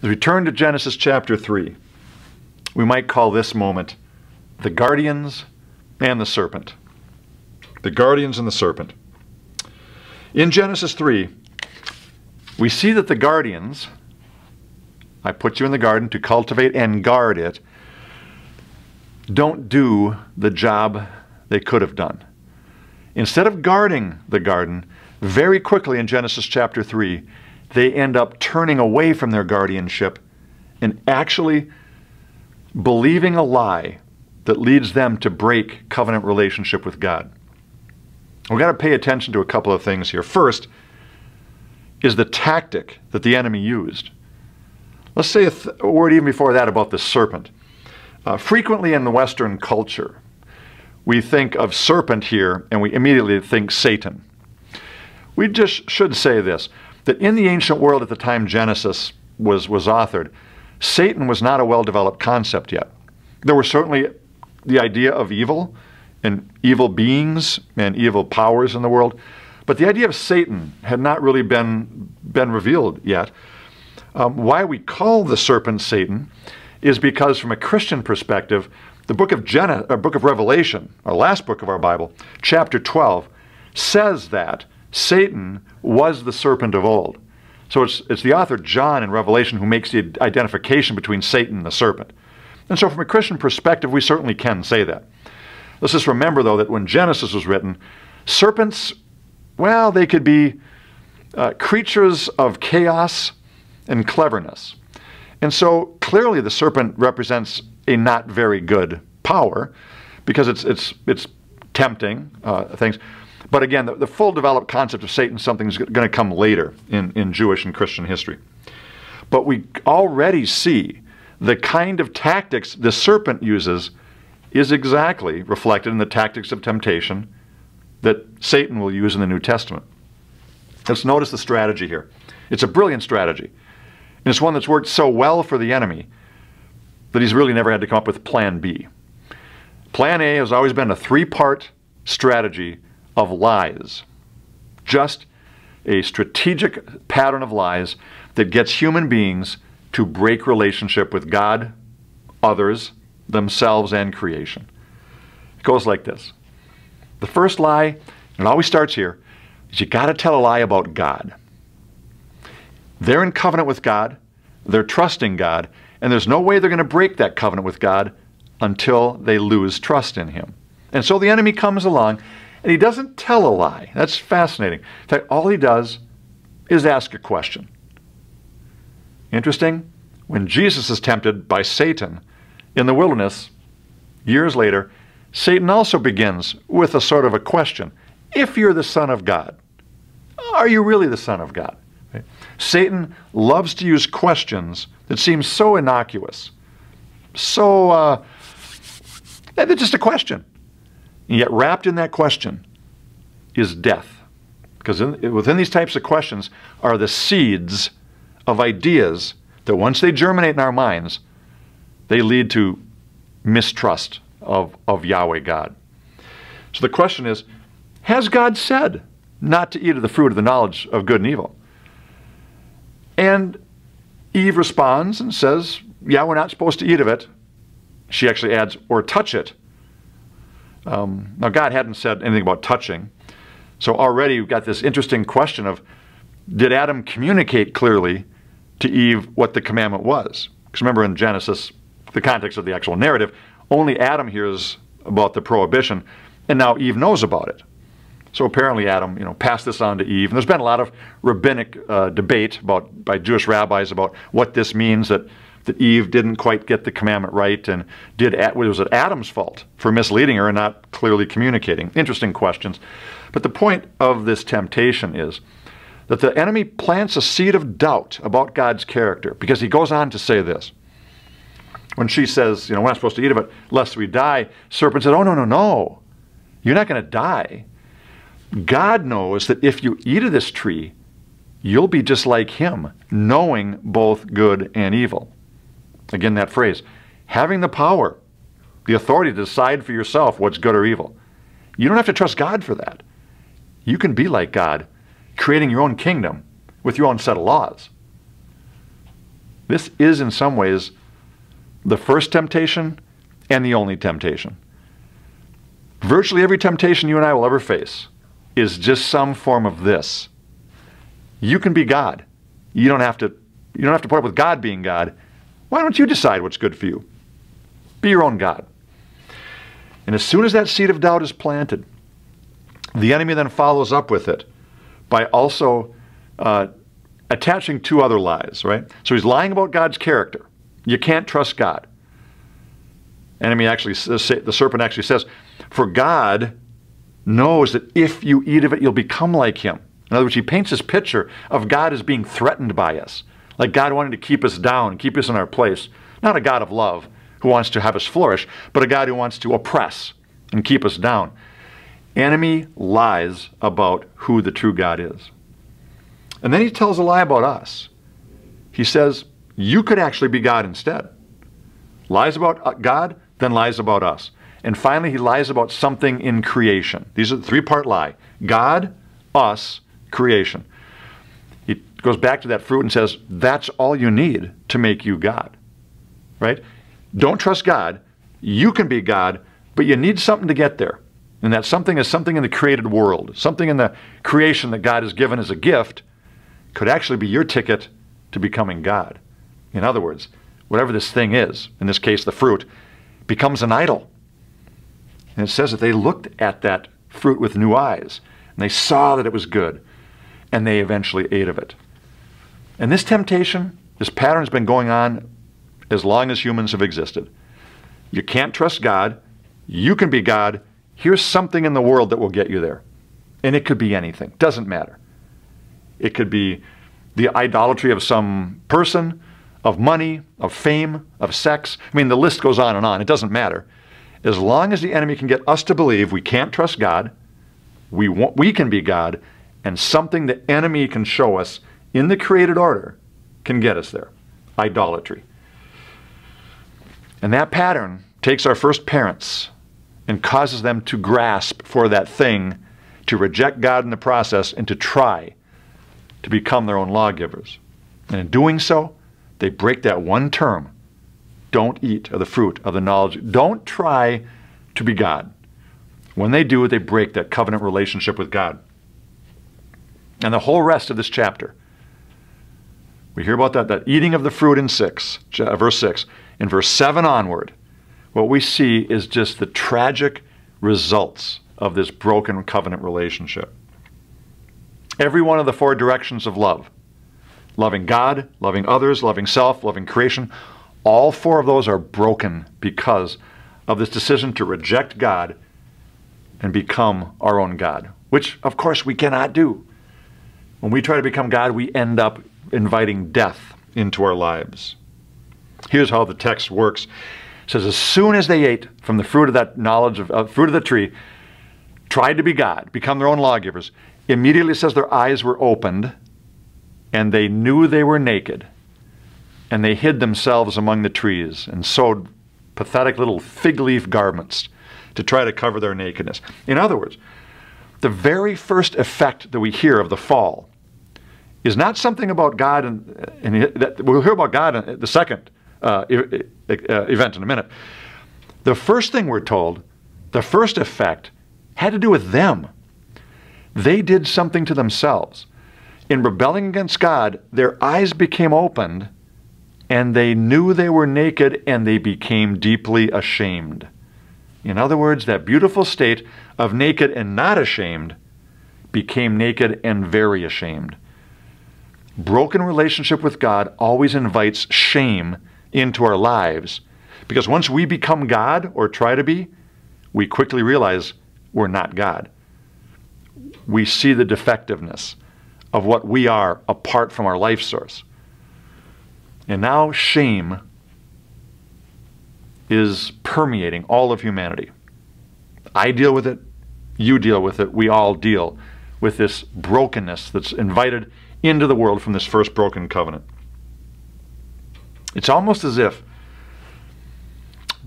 As we turn to Genesis chapter 3, we might call this moment the guardians and the serpent. The guardians and the serpent. In Genesis 3, we see that the guardians, I put you in the garden to cultivate and guard it, don't do the job they could have done. Instead of guarding the garden, very quickly in Genesis chapter 3, they end up turning away from their guardianship and actually believing a lie that leads them to break covenant relationship with God. We've got to pay attention to a couple of things here. First is the tactic that the enemy used. Let's say a word even before that about the serpent. Frequently in the Western culture, we think of serpent here and we immediately think Satan. We just should say this, that in the ancient world at the time Genesis was authored, Satan was not a well-developed concept yet. There was certainly the idea of evil and evil beings and evil powers in the world, but the idea of Satan had not really been revealed yet. Why we call the serpent Satan is because from a Christian perspective, the book of Revelation, our last book of our Bible, chapter 12, says that Satan was the serpent of old. So it's the author John in Revelation who makes the identification between Satan and the serpent. And so from a Christian perspective, we certainly can say that. Let's just remember, though, that when Genesis was written, serpents, well, they could be creatures of chaos and cleverness. And so clearly the serpent represents a not very good power because it's tempting things. But again, the full developed concept of Satan is something that's going to come later in Jewish and Christian history. But we already see the kind of tactics the serpent uses is exactly reflected in the tactics of temptation that Satan will use in the New Testament. Let's notice the strategy here. It's a brilliant strategy. And it's one that's worked so well for the enemy that he's really never had to come up with plan B. Plan A has always been a three-part strategy of lies. Just a strategic pattern of lies that gets human beings to break relationship with God, others, themselves, and creation. It goes like this. The first lie, and it always starts here, is you got to tell a lie about God. They're in covenant with God, they're trusting God, and there's no way they're going to break that covenant with God until they lose trust in Him. And so the enemy comes along, and he doesn't tell a lie. That's fascinating. In fact, all he does is ask a question. Interesting, when Jesus is tempted by Satan in the wilderness, years later, Satan also begins with a sort of a question. If you're the Son of God, are you really the Son of God? Right? Satan loves to use questions that seem so innocuous, so, they're just a question. And yet wrapped in that question is death. Because within these types of questions are the seeds of ideas that once they germinate in our minds, they lead to mistrust of Yahweh God. So the question is, has God said not to eat of the fruit of the knowledge of good and evil? And Eve responds and says, yeah, we're not supposed to eat of it. She actually adds, or touch it. Now God hadn't said anything about touching. So already you've got this interesting question of, did Adam communicate clearly to Eve what the commandment was? Because remember in Genesis, the context of the actual narrative, only Adam hears about the prohibition, and now Eve knows about it. So apparently Adam, passed this on to Eve. And there's been a lot of rabbinic debate by Jewish rabbis about what this means, that Eve didn't quite get the commandment right, and was it Adam's fault for misleading her and not clearly communicating? Interesting questions. But the point of this temptation is that the enemy plants a seed of doubt about God's character, because he goes on to say this. When she says, we're not supposed to eat of it lest we die, serpent said, oh, no. You're not going to die. God knows that if you eat of this tree, you'll be just like him, knowing both good and evil. Again, that phrase, having the power, the authority to decide for yourself what's good or evil. You don't have to trust God for that. You can be like God, creating your own kingdom with your own set of laws. This is in some ways the first temptation and the only temptation. Virtually every temptation you and I will ever face is just some form of this. You can be God. You don't have to put up with God being God. Why don't you decide what's good for you? Be your own God. And as soon as that seed of doubt is planted, the enemy then follows up with it by also attaching two other lies, right? So he's lying about God's character. You can't trust God. Enemy actually says, the serpent actually says, for God knows that if you eat of it, you'll become like him. In other words, he paints this picture of God as being threatened by us, like God wanting to keep us down, keep us in our place. Not a God of love who wants to have us flourish, but a God who wants to oppress and keep us down. Enemy lies about who the true God is. And then he tells a lie about us. He says, you could actually be God instead. Lies about God, then lies about us. And finally, he lies about something in creation. These are the three-part lie. God, us, creation. He goes back to that fruit and says, that's all you need to make you God. Right? Don't trust God. You can be God, but you need something to get there. And that something is something in the created world. Something in the creation that God has given as a gift could actually be your ticket to becoming God. In other words, whatever this thing is, in this case the fruit, becomes an idol. And it says that they looked at that fruit with new eyes, and they saw that it was good, and they eventually ate of it. And this temptation, this pattern has been going on as long as humans have existed. You can't trust God. You can be God. Here's something in the world that will get you there. And it could be anything. Doesn't matter. It could be the idolatry of some person, of money, of fame, of sex. I mean, the list goes on and on. It doesn't matter. As long as the enemy can get us to believe we can't trust God, we can be God, and something the enemy can show us in the created order can get us there. Idolatry. And that pattern takes our first parents and causes them to grasp for that thing, to reject God in the process, and to try to become their own lawgivers. And in doing so, they break that one term. Don't eat of the fruit of the knowledge. Don't try to be God. When they do, they break that covenant relationship with God. And the whole rest of this chapter, we hear about that eating of the fruit in verse 6. In verse 7 onward, what we see is just the tragic results of this broken covenant relationship. Every one of the four directions of love, loving God, loving others, loving self, loving creation, all four of those are broken because of this decision to reject God and become our own God, which, of course, we cannot do. When we try to become God, we end up inviting death into our lives. Here's how the text works. It says, as soon as they ate from the fruit of that knowledge of fruit of the tree, tried to be God, become their own lawgivers, immediately it says their eyes were opened, and they knew they were naked, and they hid themselves among the trees and sewed pathetic little fig leaf garments to try to cover their nakedness. In other words, the very first effect that we hear of the fall is not something about God, and we'll hear about God in the second event in a minute. The first thing we're told, the first effect, had to do with them. They did something to themselves. In rebelling against God, their eyes became opened, and they knew they were naked, and they became deeply ashamed. In other words, that beautiful state of naked and not ashamed became naked and very ashamed. Broken relationship with God always invites shame into our lives, because once we become God, or try to be, we quickly realize we're not God. We see the defectiveness of what we are apart from our life source. And now shame is permeating all of humanity. I deal with it, you deal with it, we all deal with this brokenness that's invited into the world from this first broken covenant. It's almost as if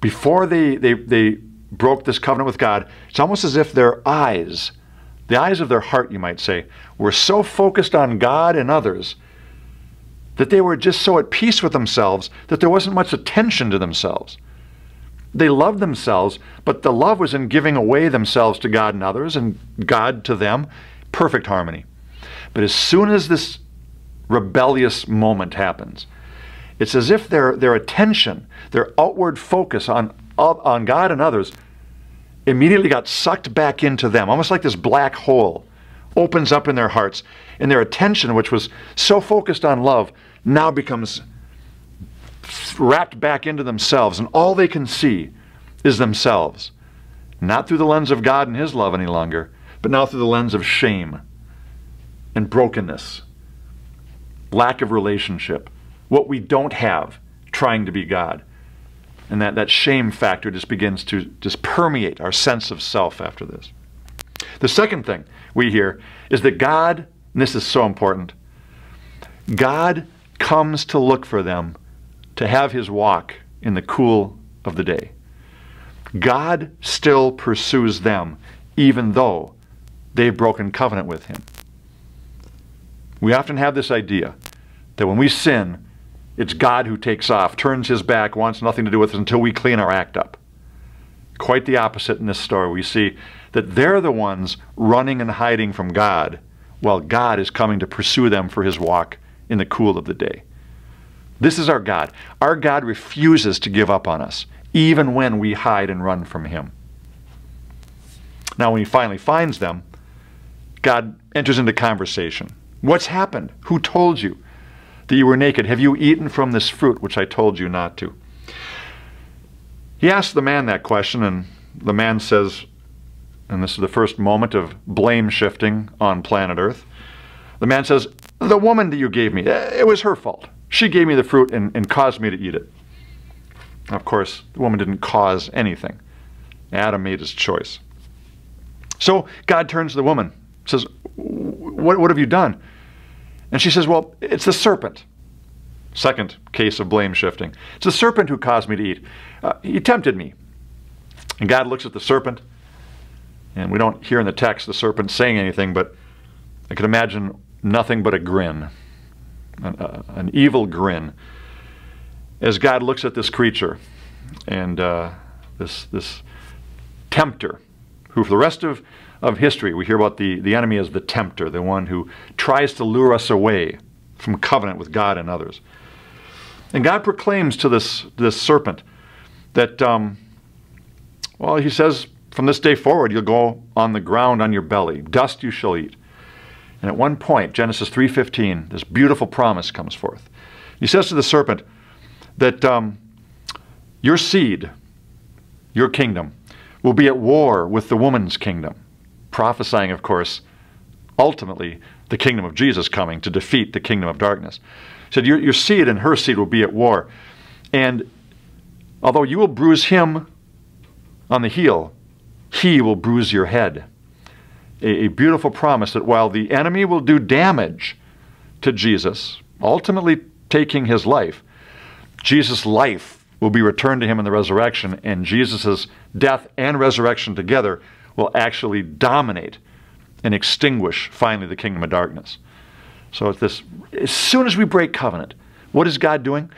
before they broke this covenant with God, it's almost as if their eyes, the eyes of their heart, you might say, were so focused on God and others that they were just so at peace with themselves that there wasn't much attention to themselves. They loved themselves, but the love was in giving away themselves to God and others, and God to them. Perfect harmony. But as soon as this rebellious moment happens, it's as if their attention, their outward focus on God and others immediately got sucked back into them, almost like this black hole opens up in their hearts, and their attention, which was so focused on love, now becomes wrapped back into themselves, and all they can see is themselves. Not through the lens of God and His love any longer, but now through the lens of shame and brokenness, lack of relationship, what we don't have trying to be God. And that shame factor just begins to just permeate our sense of self after this. The second thing we hear is that God, and this is so important, God comes to look for them to have His walk in the cool of the day. God still pursues them even though they've broken covenant with Him. We often have this idea that when we sin, it's God who takes off, turns His back, wants nothing to do with us until we clean our act up. Quite the opposite in this story. We see that they're the ones running and hiding from God, while God is coming to pursue them for His walk in the cool of the day. This is our God. Our God refuses to give up on us, even when we hide and run from Him. Now, when He finally finds them, God enters into conversation. What's happened? Who told you that you were naked? Have you eaten from this fruit which I told you not to? He asks the man that question, and the man says, and this is the first moment of blame shifting on planet Earth, the man says, the woman that you gave me, it was her fault. She gave me the fruit and caused me to eat it. Of course, the woman didn't cause anything. Adam made his choice. So God turns to the woman, says, what have you done? And she says, well, it's the serpent. Second case of blame shifting. It's the serpent who caused me to eat. He tempted me. And God looks at the serpent, and we don't hear in the text the serpent saying anything, but I could imagine nothing but a grin, an evil grin, as God looks at this creature and this tempter, who for the rest of history we hear about the enemy as the tempter, the one who tries to lure us away from covenant with God and others. And God proclaims to this serpent that, well, He says, from this day forward you'll go on the ground on your belly, dust you shall eat. And at one point, Genesis 3:15, this beautiful promise comes forth. He says to the serpent that your seed, your kingdom, will be at war with the woman's kingdom, prophesying, of course, ultimately the kingdom of Jesus coming to defeat the kingdom of darkness. He said, your seed and her seed will be at war. And although you will bruise him on the heel, he will bruise your head. A beautiful promise that while the enemy will do damage to Jesus, ultimately taking his life, Jesus' life will be returned to him in the resurrection, and Jesus' death and resurrection together will actually dominate and extinguish finally the kingdom of darkness. So it's this, as soon as we break covenant, what is God doing?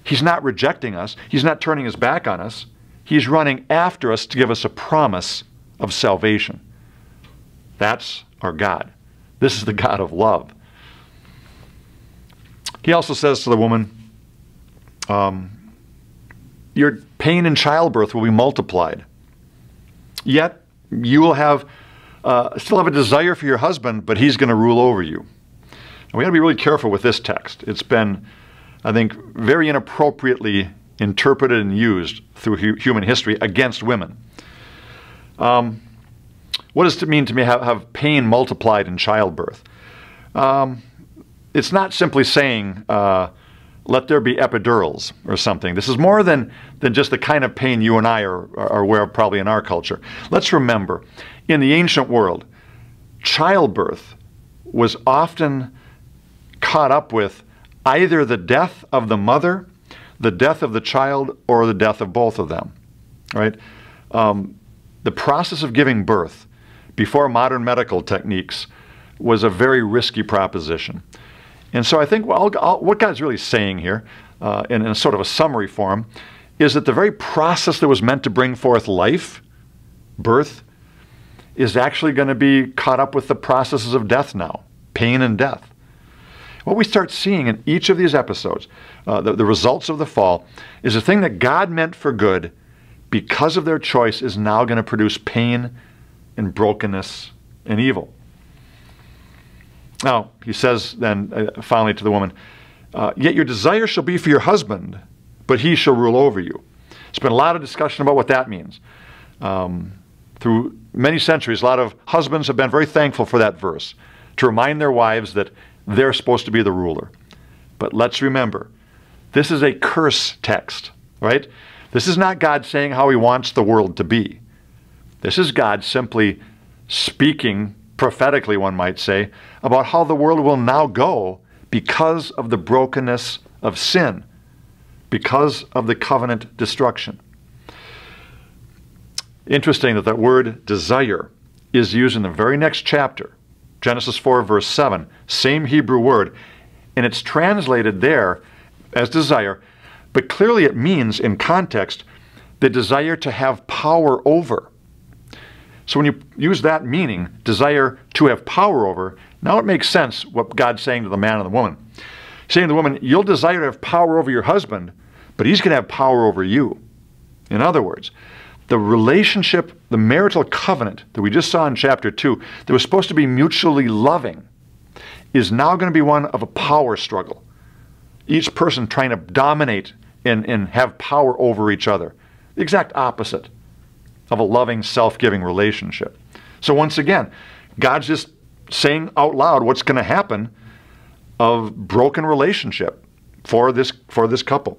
He's not rejecting us. He's not turning his back on us. He's running after us to give us a promise of salvation. That's our God. This is the God of love. He also says to the woman, your pain in childbirth will be multiplied. Yet you will have still have a desire for your husband, but he's going to rule over you. And we got to be really careful with this text. It's been, I think, very inappropriately interpreted and used through human history against women. What does it mean to me have pain multiplied in childbirth? It's not simply saying, let there be epidurals or something. This is more than just the kind of pain you and I are aware of probably in our culture. Let's remember, in the ancient world, childbirth was often caught up with either the death of the mother, the death of the child, or the death of both of them. Right? The process of giving birth before modern medical techniques was a very risky proposition. And so I think what God's really saying here, in a sort of a summary form, is that the very process that was meant to bring forth life, birth, is actually going to be caught up with the processes of death now, pain and death. What we start seeing in each of these episodes, the results of the fall, is a thing that God meant for good, because of their choice, is now going to produce pain and brokenness and evil. Now, he says then, finally to the woman, yet your desire shall be for your husband, but he shall rule over you. There's been a lot of discussion about what that means. Through many centuries, a lot of husbands have been very thankful for that verse, to remind their wives that they're supposed to be the ruler. But let's remember, this is a curse text, right? This is not God saying how he wants the world to be. This is God simply speaking prophetically, one might say, about how the world will now go because of the brokenness of sin, because of the covenant destruction. Interesting that word desire is used in the very next chapter, Genesis 4, verse 7, same Hebrew word, and it's translated there as desire, but clearly it means, in context, the desire to have power over. So when you use that meaning, desire to have power over, now it makes sense what God's saying to the man and the woman. He's saying to the woman, you'll desire to have power over your husband, but he's going to have power over you. In other words, the relationship, the marital covenant that we just saw in chapter 2, that was supposed to be mutually loving, is now going to be one of a power struggle. Each person trying to dominate and have power over each other. The exact opposite of a loving, self-giving relationship. So once again, God's just saying out loud what's going to happen of broken relationship for this couple.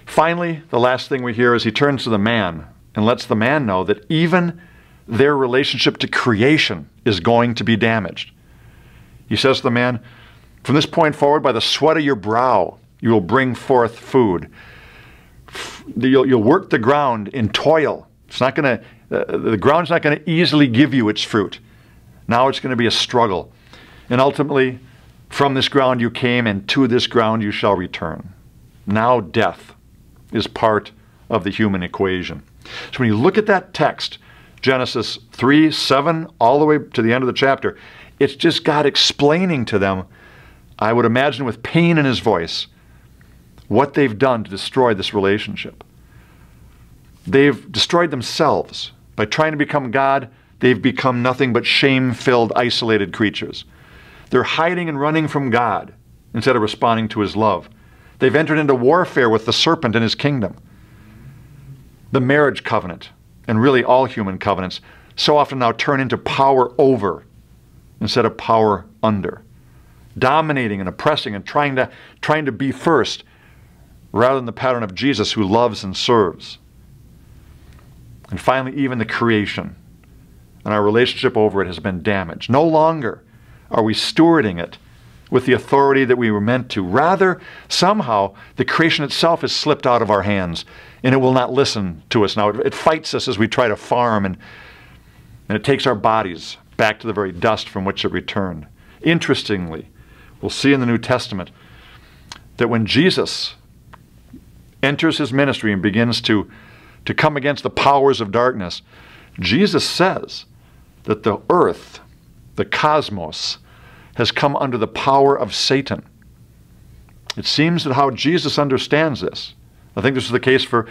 Finally, the last thing we hear is he turns to the man and lets the man know that even their relationship to creation is going to be damaged. He says to the man, from this point forward, by the sweat of your brow, you will bring forth food. You'll work the ground in toil. It's not going to, the ground's not going to easily give you its fruit. Now it's going to be a struggle. And ultimately, from this ground you came, and to this ground you shall return. Now death is part of the human equation. So when you look at that text, Genesis 3, 7, all the way to the end of the chapter, it's just God explaining to them, I would imagine with pain in his voice, what they've done to destroy this relationship. They've destroyed themselves. By trying to become God, they've become nothing but shame-filled, isolated creatures. They're hiding and running from God instead of responding to his love. They've entered into warfare with the serpent and his kingdom. The marriage covenant, and really all human covenants, so often now turn into power over instead of power under. Dominating and oppressing and trying to be first, rather than the pattern of Jesus who loves and serves. And finally, even the creation and our relationship over it has been damaged. No longer are we stewarding it with the authority that we were meant to. Rather, somehow, the creation itself has slipped out of our hands, and it will not listen to us now. It fights us as we try to farm, and it takes our bodies back to the very dust from which it returned. Interestingly, we'll see in the New Testament that when Jesus enters his ministry and begins to come against the powers of darkness, Jesus says that the earth, the cosmos, has come under the power of Satan. It seems that how Jesus understands this, I think this is the case for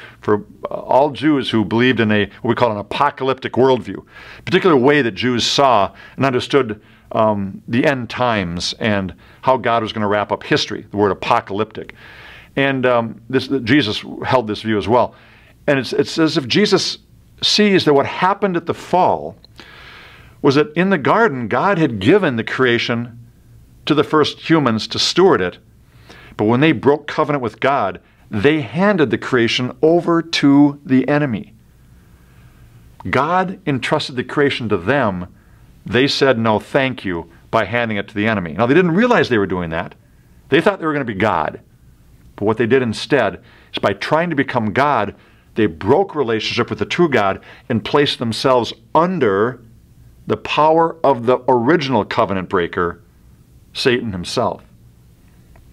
all Jews who believed in what we call an apocalyptic worldview, a particular way that Jews saw and understood the end times and how God was going to wrap up history, the word apocalyptic. And Jesus held this view as well. And it's as if Jesus sees that what happened at the fall was that in the garden, God had given the creation to the first humans to steward it. But when they broke covenant with God, they handed the creation over to the enemy. God entrusted the creation to them. They said no thank you by handing it to the enemy. Now, they didn't realize they were doing that. They thought they were going to be God. But what they did instead is by trying to become God, they broke relationship with the true God and placed themselves under the power of the original covenant breaker, Satan himself.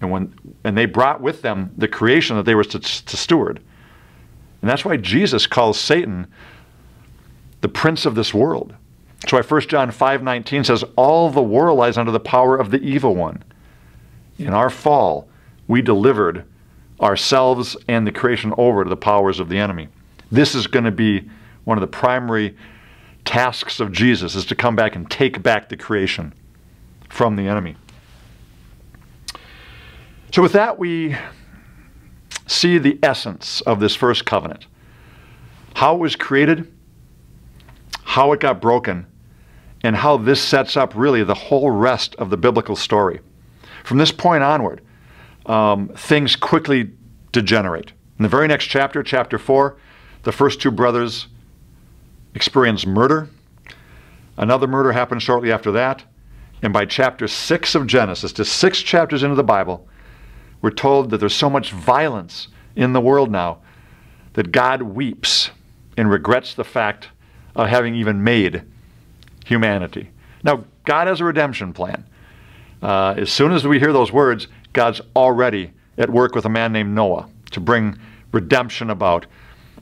And they brought with them the creation that they were to steward. And that's why Jesus calls Satan the prince of this world. That's why 1 John 5:19 says, all the world lies under the power of the evil one. In our fall, we delivered ourselves and the creation over to the powers of the enemy. This is going to be one of the primary tasks of Jesus, is to come back and take back the creation from the enemy. So with that, we see the essence of this first covenant. How it was created, how it got broken, and how this sets up really the whole rest of the biblical story. From this point onward, things quickly degenerate. In the very next chapter, chapter 4, the first two brothers experience murder. Another murder happens shortly after that. And by chapter 6 of Genesis, just 6 chapters into the Bible, we're told that there's so much violence in the world now that God weeps and regrets the fact of having even made humanity. Now, God has a redemption plan. As soon as we hear those words, God's already at work with a man named Noah to bring redemption about.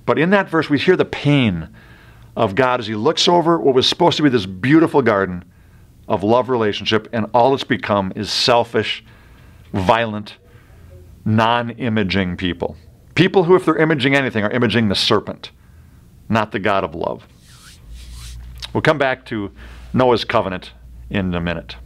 But in that verse, we hear the pain of God as he looks over what was supposed to be this beautiful garden of love relationship, and all it's become is selfish, violent, non-imaging people. People who, if they're imaging anything, are imaging the serpent, not the God of love. We'll come back to Noah's covenant in a minute.